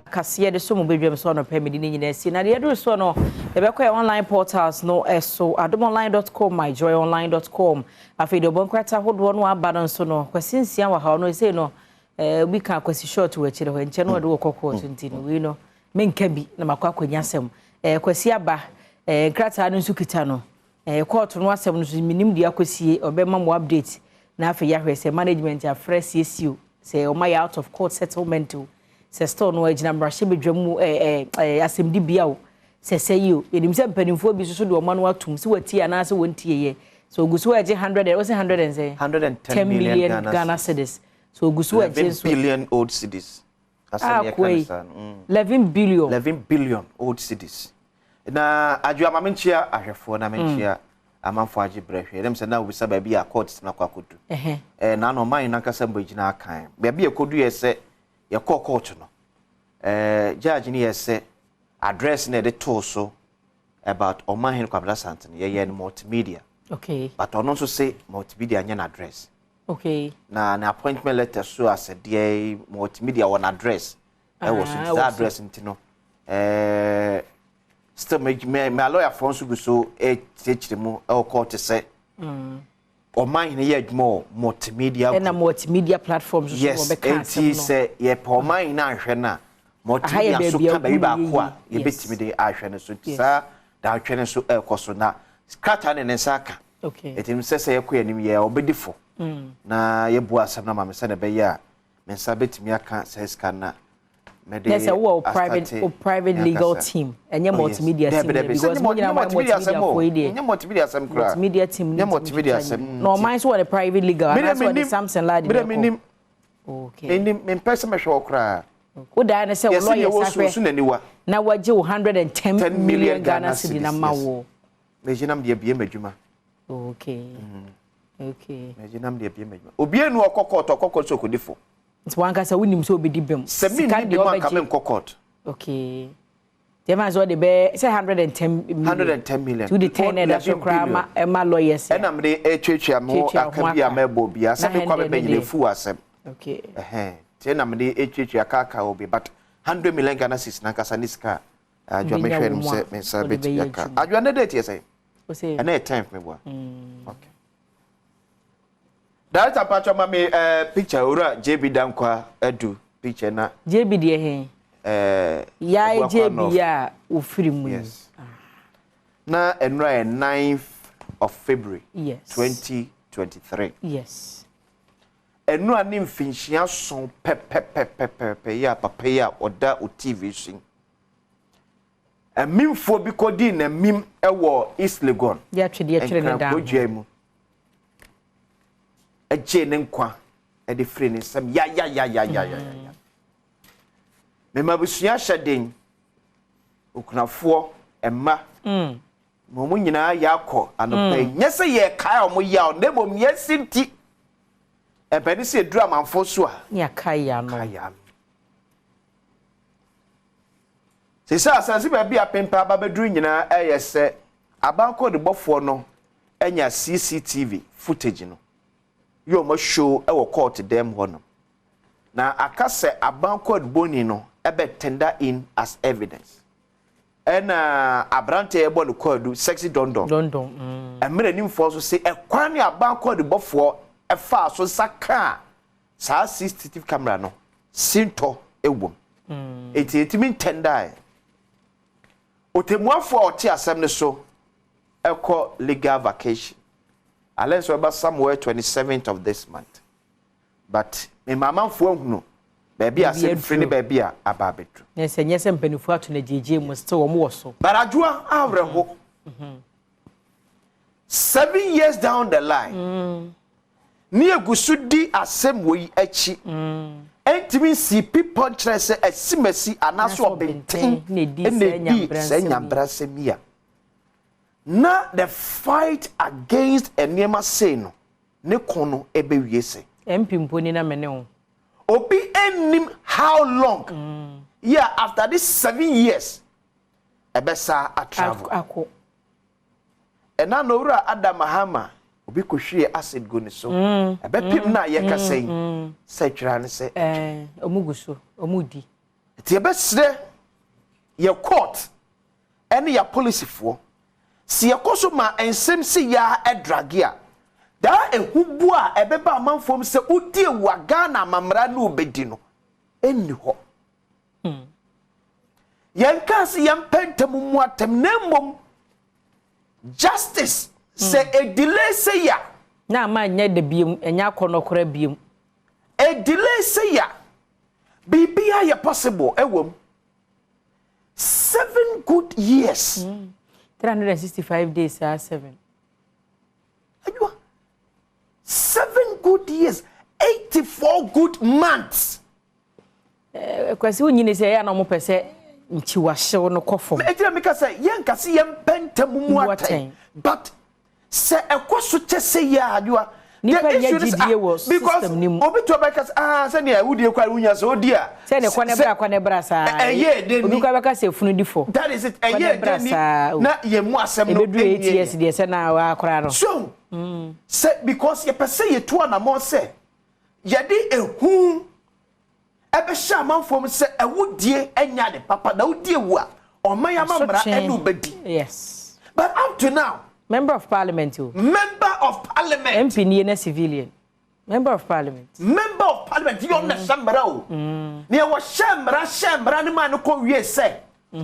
kasiye de so mo bedwem so no pay me ni nyina si na de do so no e be kwa online portals no so adomonline.com myjoyonline.com afi de bon kwata hodo no aba no so no kwasinsia wa ha no say no we can kwasi short we chire ho nche no de wo kokko tunti no we no menka bi na makwa kwanya asem kwasi aba nkrata no nsu kita no court no asem no so minim dia kwasie obema mo update na afi ya hwese management ya fresh CSU say o my out of court settlement se store no agina mrahye bedwamu asemdi bia o se you enim se mpanimfo bi so de o manu atum se wati ana se wontie ye so ogusu age 100 was 100 and say 110 million Ghana cedis so ogusu age so billion old cedis asem ye kan 11 billion old cedis na adwa mamenchia ahwefo na menchia amanfo age brehwe dem se na obisa ba bia court na kwakodu na no man na kasa mbagina akan ba bia kodu ye se ye court no judge ni ye se address na de to so about oman hen kwabla santen ye multimedia okay but ono so say multimedia nya na address okay na appointment letter so as a multimedia one address was that address ntino still me lawyer for so technimu court say oman hen ye admo multimedia na multimedia platforms so be can say ye oman na ahwe na multimedia so ka ba ko a ye betimi de ahwe ne so sa da ahwe ne so ekoso na scatter ne nsaka okay etim sese ye ko anim ye obedifo na ye bu asam na ma me se na be ya me nsa betimi aka say scan na me de there's a private legal team and your multimedia team because multimedia asem kra multimedia team multimedia asem no mine so a private legal and that's what the Samson lad okay me person me hwe kra wo da na say lawyer sakwe na waje 110 million Ghana cedi na mawo mejinam de bie madwuma okay okay mejinam de bie madwuma obi enu okokot so kodifo nti wanka sa wonim so obedi bem sika de man ka men kokot okay dem as what the be say 110 million to the 10 that so kra ma lawyers and am de etwetwa mo aka bia ma bo bia se be kwa be nyelefu asem okay tie na me de etwetwa aka obi but 100 million Ghana cedis na kasa niska adwa me hwe nim se me sa beti aka adwa na date say o say and time me boa okay that apacho ma me picture ora JB dankwa adu picture na JB de he ya JB ya ofiri mu yes na enra 9th of February yes 2023 yes enra ni mfinhia son pe ya papa ya oda o TV shin mimfo bi kodi na mim ewo East Legon ya twede ne down eje ne nkwa e de free ne sam ya me mabusua hyaden okunafo emma mo nyina yakọ anopa nyese ye kai omo ya ne mom yesinti ebani se duru amanfo so a ya kai ya no se sa asansi ba bia pempa babaduru nyina eyese abanko de bofo no enya CCTV footage no yo ma show e wo court dem hono na akase abanko de boni no ebe tender in as evidence and abrante ebo no code sexy dondon emre nim fo so say ekwan ne abanko de bofo e fa so saka sa CCTV camera no sinto ewom etimi tender otemuafo oti asem ne so eko legal vacation unless we somewhere 27th of this month but me mama fo hunu baby asem free ne baby a ababetru yes nyese mpanifu ato na jeje mu still wo mo so baradua awreho 7 years down the line ni egusudi asem wo yi achi entimi si people trese esimesi anaso obenten ne di senyambrasemia na the fight against enema say no ne kono ebewie se mpimponi na mene ho obi enim how long yeah after this 7 years ebesa a travel ako ena no wura Adam Mahama obi ko hwie acid go ne so ebepim na ye kasen se twira ne se omuguso omudi Ti ebesre ye court ene ya policy fo si yakoso ma ensem si ya edrage a da ehubu a ebeba amanfom se udi ewa Ghana mamra na obedi no eni ho yanka si yampntem mu atem na mmom justice se a delay say ya na ma nya de biem enya konokora biem a delay say ya bibia ya possible ewom 7 good years 365 days are 7 Ajua 7 good years 84 good months kwasi unyine se ya na mo pese nchiwa hyew no kofom ejira meka say yen kase yen pentam mu atai but se ekoso chese ya adua nipa nyagidie wo system ni mu obi to beka se ne awudie kwa unya so odi a se ne kwane bra sa obi kwa beka se funu difo that is it eye ni na ye mu asem no ebedu 8 years de se na wa akora no so se because ye pese ye to na mo se ye de ehu ebe sha manfom se awudie enya de papa na awudie wu a omaya mamra enu bedi yes but up to now member of parliament member of parliament MP ni na civilian member of parliament you na shambra o ne wo shambra ne man ko wie se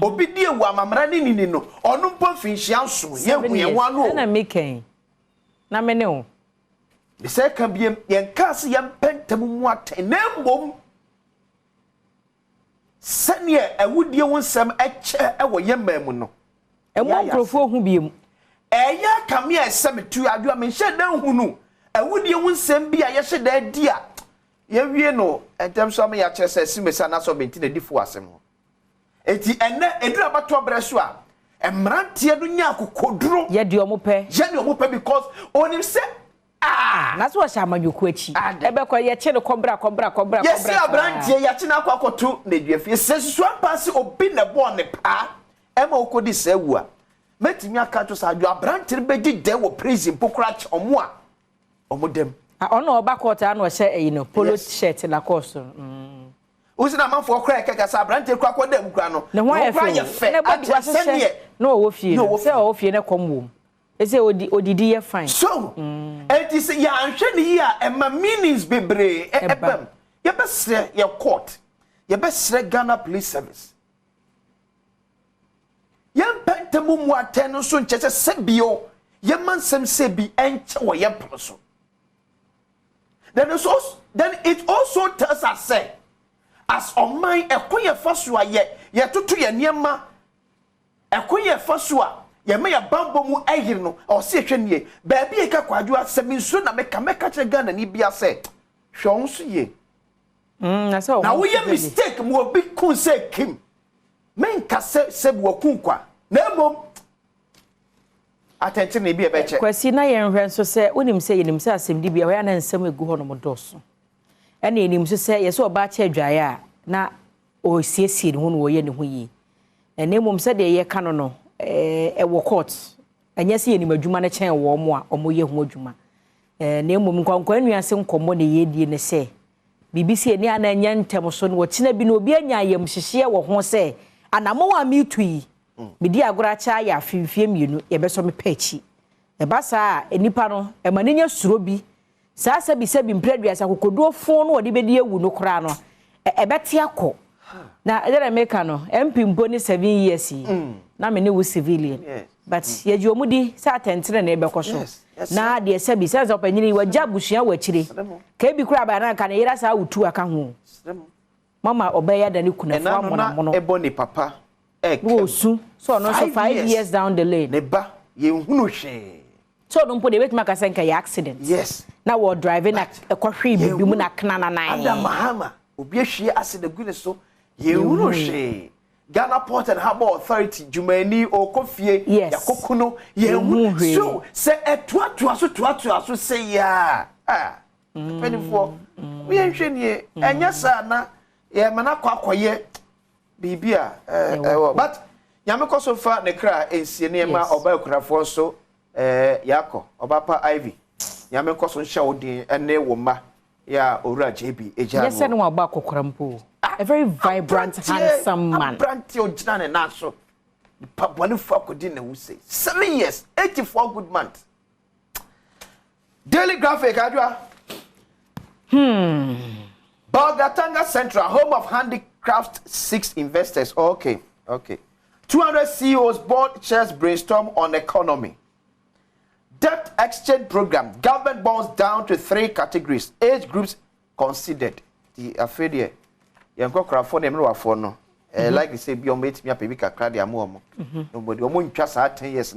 obi die wu amamra ne ni no onu mpo finhia nso ye hu ye wan o na meken na mene o de se ka biem yen ka se yen pentam mu atenembom sane awudie wonsam eche ewo yemam no emo nkrofo hu biem eya kamia esemetu adua me hye dan hunu awudie wonsam bia ye hye da di a ye wie no entem so am ya kyerese simesa na so benti na difo asem ho enti enne edura bato breso a emrantie do nya akokoduro ye de omope because onim se na so sha amanyoku achi ebe kwa ye che no kobra yes abrantie ya che na akwakoto na duafie sesusu ampase obi na bo ne pa ema okodi sawu a metimi aka to sa adwo abrantie beji de wo prison pokrach omo a omodem ono oba court na o hye no polo shirt la course usi na manfo okra keka sa abrantie kwa kodam kra no okra ye fe atensenie no wo fie se wo fie ne komwom ese odidi ye fine so it is ya anhwe ne ya ema meanings bebre ebam ye besre ye court ye besre Ghana Police Service yan pentamu mu ateno so nchese sebio ye mansem sebi enche wo ye proso then it also tells us say as on my ekoye faso a ye tutu ye niema ekoye faso a ye me ya bambo mu ehir no o se hwenie ba bi e ka kwadwo asem nso na meka che Ghana ni bia se hwon so ye na so na wo ye mistake mu obi kun se kim men ka se bu kun kwa na mom attention e bi e be che kwasi na ye nhwe nso se onim se yenim se asem di bia ho na nsem egu ho no modoso ena enim so se ye se oba che adwaye a na o siesie ne ho no wo ye ne ho yi ena mom se de ye ka no ewo court anya se yenim adwuma na chen wo mo a omo ye ho adwuma na mom nkwankwa nuase nkomo na ye die ne se BBC ni ana nya ntem so no kina bi na obi anya ayam hyehye wo ho se anamo wa mitui medi agora cha ya afimfie mienu ye beso me pachi e ba sa enipa no e manenya suro bi sa sabi mpraduasa kokodo fon no odi bedi ewu no kora no e beti akọ na ere meka no MP mpo ni 7 years na me ne wo civilian but ye ji omudi sa atentere na e bekoso na de sabi sa opanyini wa jabusua wa chire ka bi kura ba na ka na yira sa utu aka ho mama obeya da ni kunafo amono ebo ni papa wo su so no so 5 years down the lane ne ba ye hunu hwe so no mpo de betima ka senka ya accident yes na wo driving na ekohwe bibi mu na knana nan Adam Mahama obi ahwie accident gune so ye hunu hwe Ghana Port and Harbour Authority Jumani Okofie yakokuno ye hunu so se etoatoa so say ya penifo we ahwe nie enya sa na ye mana kwakoye bibia but nyame koso fa ne kra ensie ne ma oba ekurafo so yakọ obapa Ivy nyame koso nhya odin ene wo ma Yeah, Ora JB. Yes, I know about Kokrampo. A very vibrant, handsome man. Branty Ojan and Naso. One fuck didn't who say 7 years, 84 good months. Daily Graphic, Adwa. Balgatanga Central, home of handicraft 6 investors. Okay. 200 CEOs board chairs brainstorm on economy. Debt exchange program. Government bonds down to 3 categories. Age groups considered. The affair. Yanko Crafon and Rafono. Like they say, be on mate me up a week at Cladia Momo. Nobody, almost just 10 years.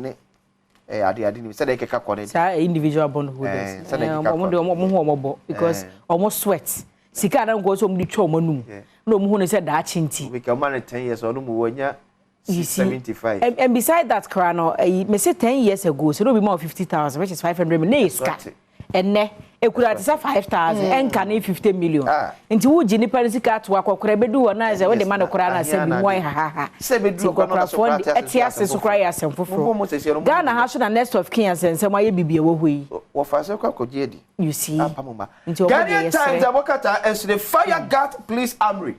I didn't say they can connect. Individual bondholders. Because almost sweat. Sika don't go to the chomonu. No moon said that chinty. We can manage 10 years or no more. You see, 75. And beside that, Crano, I say 10 years ago, so it'll be more 50,000, which is 500 million. And it could have 5,000 and can 50 million. Into wood, Jenny Pensica to work or Crebedu and I when the man of Corana said, why, ha, 7 to go at Tias to cry as some for Ghana has a nest of kings and some way be away. Or Faso, you see, into Ghanaian Times, I work at as the fire guard police armory.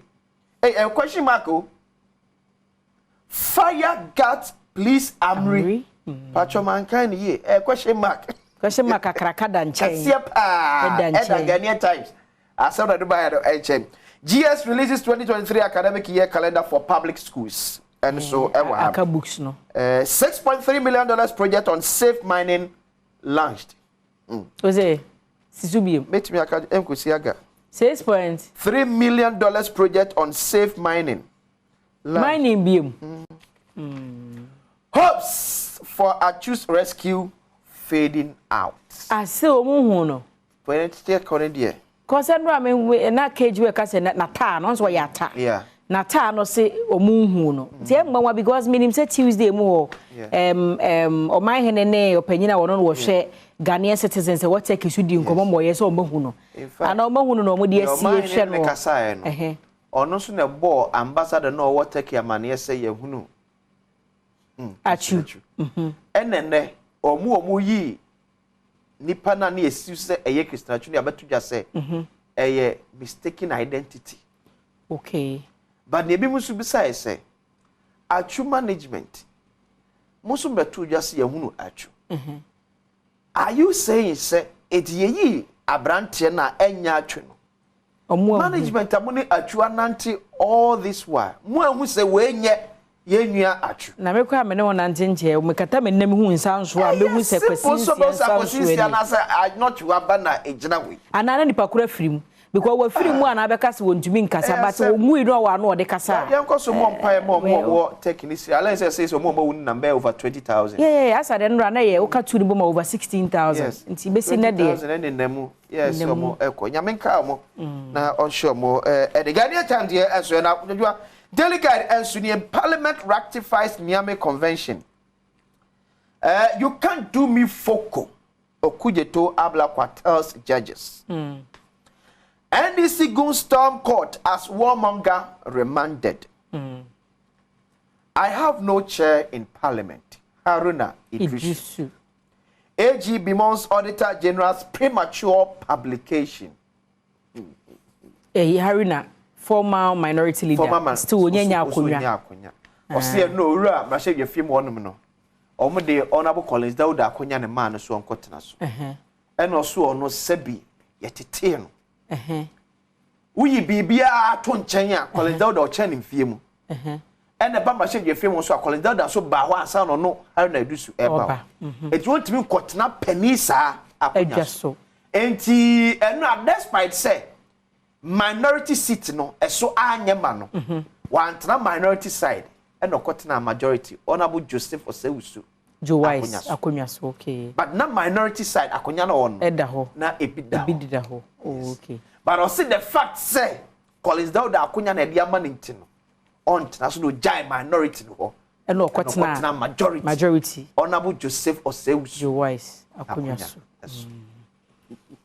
A question, Marco. Fire guard police armory. Pacho mankind ye. Question mark. Question mark a cracker than change. Ghanaian Times. I saw that by HM. GS releases 2023 academic year calendar for public schools. And so books no. $6.3 million project on safe mining launched. Was it? Sisubi. Met me a $6.3 million project on safe mining. Mining beam. Hopes for Achu's rescue fading out. I say omuhuno. When it's still current year. Cause I mean na cage we ka say na ta no so ya ta. Yeah. Na ta no say omuhuno. Tie mgbanwa because minim say Tuesday mu o man henene opanyina wono no wo hwe Ghanaian citizens what take isu di nkomo moye so omuhuno. Ana omuhuno no mo di asie hwe no. Ono so na bo ambassador no what take amane say yehunu. Achu. Enene omu yi nipa na na esi se eye Christian Achu ne abetudwa se eye mistaken identity. Okay. But ne bi musu bisa say Achu management musu betudwa se yehunu Achu. Are you saying say etiyeyi abrante na enya Achu no? Management amuni Achu ananti all this while. Mu ehu se we nye yenua Achu. Na mekwa me ne wona njenje mekata me nem hu nsanso a mehu se kwesi na say I not you abana ejina we. Anana nipa kura firim because we firim mu ana bekasa wontumi nkasa but omu ino wa no de kasa. Yenkoso mo mpae mo technique. Allen say so mo won number over 20,000. Yeah, asa de nra na ye o ka tu ni bo ma over 16,000. Nti besi na de. 20,000 ne nemu. Yes, so mo eko nyamenka mo na on sure mo the Ghanaian Times here enso na delegate enso ni Parliament ratifies Niamey Convention. You can't do me foco. Okujeto Abla Quater's judges. NDC goon storm court as warmonger remanded. I have no chair in Parliament. Haruna Idrisu. AG bemoans Auditor General's premature publication. Haruna, former minority leader. Still Onyenya Akonya. Osi no ura ma hye film wonum no. Omo de Honorable Collins Dauda Akonya ne man so onkotena so. Eno so ono sebi yetete no. Uyi bibia to nchen a Collins Dauda o chen mfie mu. Ene ba ma hye film so Collins Dauda so ba ho ansa no no Haruna Idusu eba. It won't me kotena penisa Akonya so. Enti eno despite say minority seat no eso anyema no. Wantena minority side eno kotena majority Honorable Joseph Osewusu Joe Wise Akonya so okay. But na minority side Akonya no on eda ho na ebida ho. Okay. But I see the fact say Collins Dauda Akonya na dia ma nti no on na so no jai minority no ho eno kotena majority Honorable Joseph Osewusu Joe Wise Akonya so.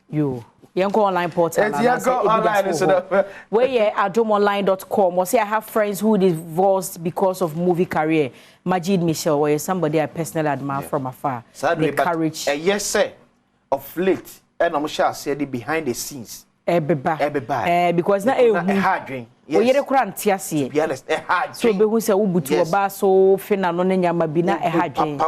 Yo Yanko online portal. Where yeah, adomonline.com. Or say I have friends who divorced because of movie career. Majid Michel, or somebody I personally admire from afar. Sadly, the courage. Yes, sir. Of late, and I'm sure I said it behind the scenes. ebeba because na ehadwen o yere kura ntiase be honest ehadwen so be hu se wubutu oba so fina no nyama bi na ehadwen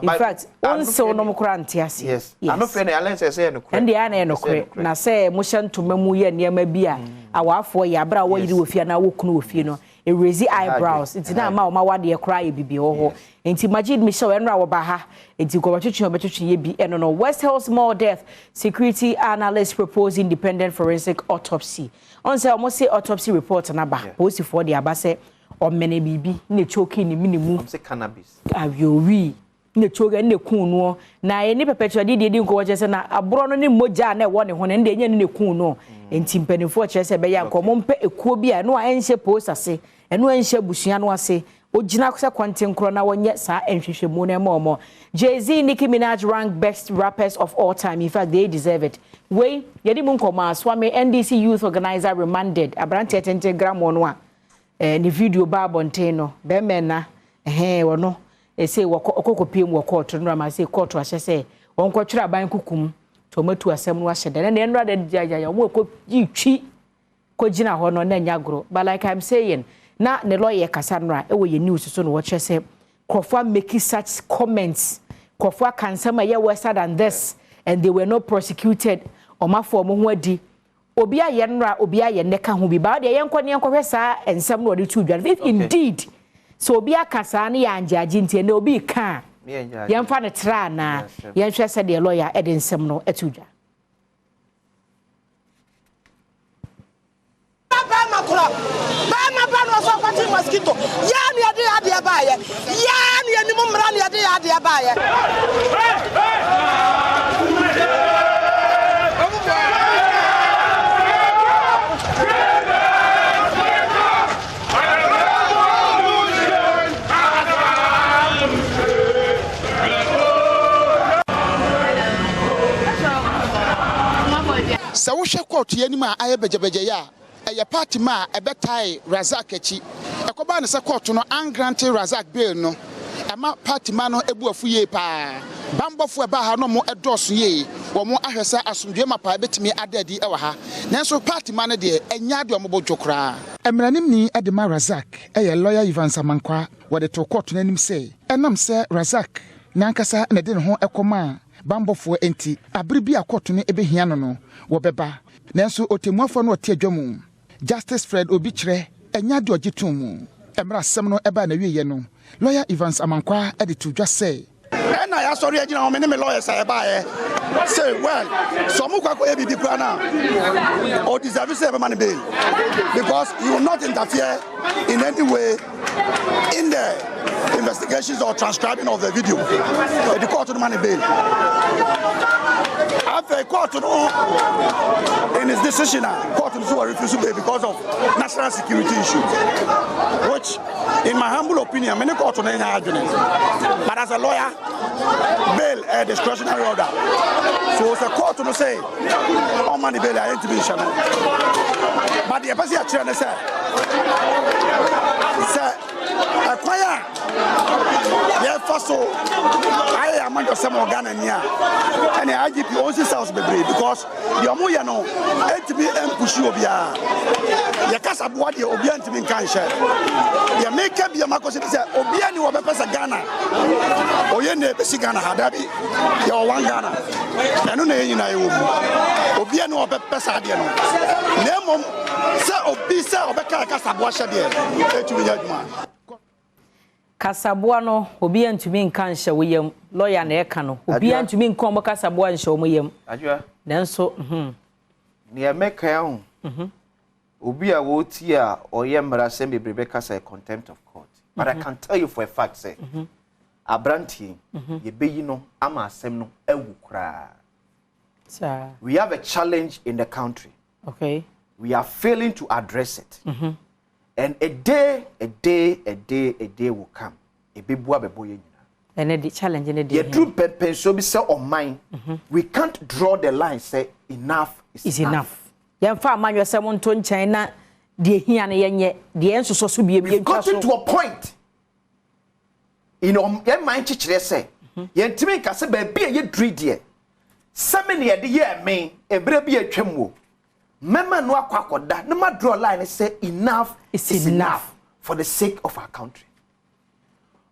in fact onse onom kura ntiase yes ano fe na allen say no kura ende ya na no kura na say mo hye ntoma mu ye nyama bi a awafo ya bra wo yiri wo fia na wo kunu wo fie no e raise eyebrows nti na ma wade kura ye bibi ho nti Majid Michelle enra wo ba ha nti ko batwetwe ye bi eno no West Hills Mall death security analyst propose independent forensic autopsy on say almost say autopsy report na ba post for the abase o mene bibi na choki ni minimu say cannabis ayowi na choga na kunu na ye ni perpetual di nko wo se na abro no ni moja na e wo ne ho na enye ne kunu nti mpanifo che se be ya nko mo mpe ekuo bi a no enhye post ase eno enhye busua no ase ogina se kwanten kro na wonye sa enhwehwemu na mo Jay-Z, Nicki Minaj rank best rappers of all time. In fact, they deserve it. We yedi mun koma swami NDC youth organizer remanded abrante tente gram onwa ni video ba bonteno be mena wono e say okokopiem wo court no ma say court ahye say won kwatwira aban kukum tomatu asem no ahye de na enra de jaja wo ko yitwi ko gina ho no na nyagro but like I'm saying na ne lawyer Cassandra e wo ye news so no wo che say Kofa making such comments Kofa can some year worse than this and they were not prosecuted omafo mo ho adi obi aye nra obi aye neka ho bi ba de yenko ne yenko hwesa ensem no de tu dwan if indeed so obi akasa na ya anjaji ntie na obi ka yemfa ne tra na yenhwe se de lawyer e de ensem no etu dwan mosquito ya ni ade baaye ya ni animu mra ni ade baaye sa wo hwe court yanim a aye bejebeje ya eye party ma ebetai Razak echi ekoba ne se court no ungrante Razak bail no ema party ma no ebuafu ye pa bambofo eba ha no mo edoso ye wo mo ahwesa asomdwe mapa betimi adadi ewa ha nanso party ma no de enya de ombo dwokra emranim ni edema Razak eye lawyer Ivan Samankwa wo de to court nanim se enam se Razak nankasa na de ne ho ekoma bambofo enti abiri bi akoto ne ebehia no wo beba nanso otemuafo no ote adwamu Justice Fred Obichre enya de ogitum emra sem no eba na wiye no lawyer Evans Amankwa editu dwa say na ya sorry agina o me ne lawyer say eba say well so mu kwako e bibi kura na o deserve say eba man bail because you will not interfere in any way in the investigations or transcribing of the video the court to man bail after court in his decision court refused to bail because of national security issues which in my humble opinion many court on any argument but as a lawyer bail a discretionary order so it's a court to say all money bail I ain't to be channel but the person actually say acquire yeah first so I am under some organ and the IGP also sounds because the omoya no to be push you obia ya kasa boade obia ntimi kan hye ya make bia makosi say obia ni wo be pesa Ghana oye na besi Ghana hadabi ya wan Ghana eno na yina ye wo obia ni wo be pesa de no na mom say obi say obeka kasa bo hye de etumi ya djuma Kasaboa no obi antumi nka nhye woyam lawyer na eka no obi antumi nka omo kasaboa nhye omoyam adwa nanso ne emeka ya ho obi a woti a oyemra sem bebrebe kasa contempt of court but I can tell you for a fact say abranti ye beyi no ama asem no ewu kra sir we have a challenge in the country okay we are failing to address it and a day will come e bebua bebo ye nyina and the challenge in the day ye true pen so be say on mine we can't draw the line say enough is enough yemfa amanyo se monto nchan na de hia na yenye de ensoso so biem ye ntwa so got to a point in your mind chikire say ye ntimi kase ba bia ye dri de semene ye de ye men ebre bia twam wo mema no akwakoda na ma draw line say enough is enough for the sake of our country.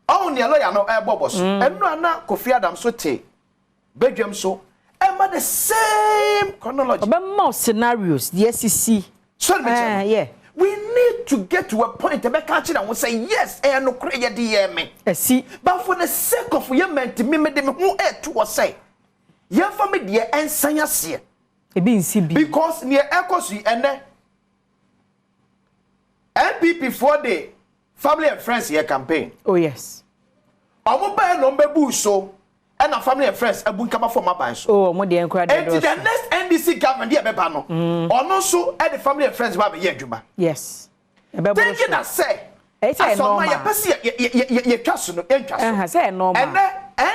Oh, ne lawyer no bobos enu ana Kofi Adam so te Badwam so emma the same chronology more scenarios the SEC so yeah we need to get to a point to make catch and we say yes no crazy me see but for the sake of your men to me dem who to say your family dear ensanya se e be nsi because near ekosu ene MPP for the family and friends here campaign. Oh yes. Omo ba no mbebu so and our family and friends abu nkama for my ban so. Oh, mo dey encourage. And the next NDC government dey beba no. Ono so and the family and friends ba be adwuma. Yes. Thinking that say it's a normal. Ye pese ye twaso no entwaso. Say normal. And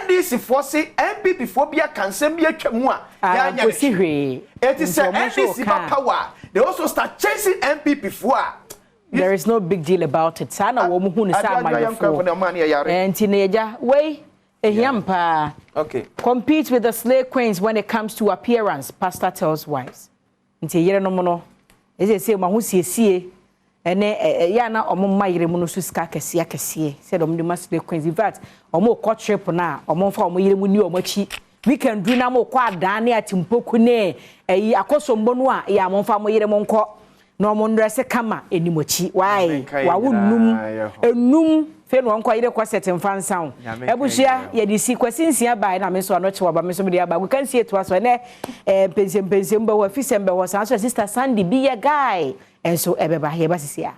NDC for say MPP for bia kansem bi atwa mu a ya nya hwe. It is NDC power. They also start chasing MPP for there is no big deal about it. Sana wo mu hu ni sa amarefo. And teenager, way ehiampa. Okay. Compete with the slay queens when it comes to appearance, pastor tells wives. Nti yere no mo no. Eze say ma hu siesie. Ene ya na omo mayire mu no so ska kese. Said omo de slay queens. In fact, omo ko trip na, omo fa omo yire mu ni omo chi. We can do na mo kwa dan na atimpoku ne. Akosombo no a ya mo fa mo yire mo nko. No mo ndrese kama enimochi why wa wonnum enum fe no nko yire kwasete mfansan ebuhia ye di si kwasinsia bai na me so anoche wa ba me so me dia ba we can see it was ne pensem ba wa fisembe wa san so sister Sandy be a guy and so ebeba ye ba sisia